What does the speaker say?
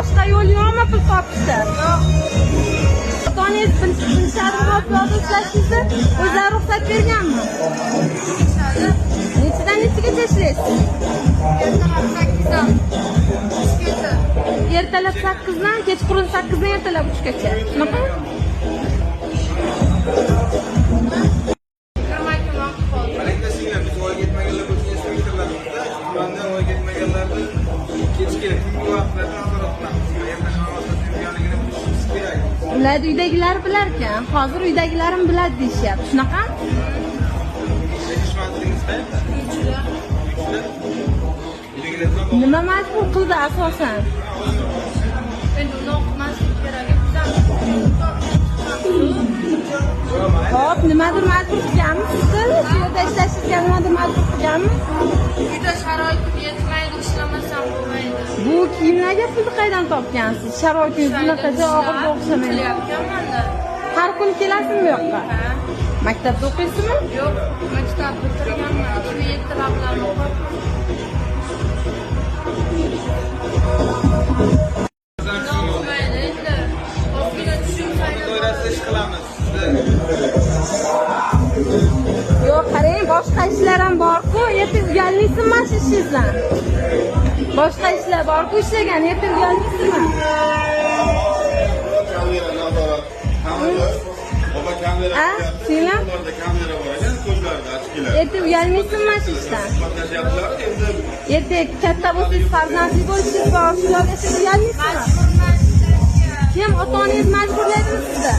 boshqa yo'l yo'qmi pul topishda? Ota-onangiz bilishadimi piyoda ishlashingizni? O'zlari ruxsat berganmi? Nechidan nechagacha ishlaysiz? Ertalab 8dan, kechqurun 8dan ertalab 3gacha. Shunaqa? Ular uydagilar bilar ekan. Hozir uydagilarim biladi deyishyapti. Shunaqa? Nima majbur qildi asosan? Endi uni o'qimaslik kerak bizdan. Hop, nimadir majbur qilganmi sizni? Shu yerda ishlashingizga nimadir majbur qilganmi? Uyda sharoitim yetmaydi, ishlamasam bo'lmaydi. Bu kiyimlarga pulni qayerdan topgansiz? Sharoitingiz bunaqacha og'irga o'xshamaydi. Qilyapmanman-da. Har kuni kelasizmi bu yoqqa? Maktabda o'qiysizmi? Yo'q, maktab bitirganman. Shu 7 bilan o'qib. Bo'lmaydi endi. O'zimga tushunmaydi. Ish qilamiz. Yo'q, qarang, boshqa ishlar ham bor-ku, ertaga uyalmaysizmi mana shu ishingizdan? Boshqa ishlar bor-ku, ishlagan, ertaga uyalmaysizmi? Ha? Singlim? Ertaga uyalmaysizmi mana shu ishdan? Ertaga katta bo'lsangiz, farzandli bo'lishingiz bor, shularga uyalmaysizmi? Kim ota-onangiz majburlaydimi sizni?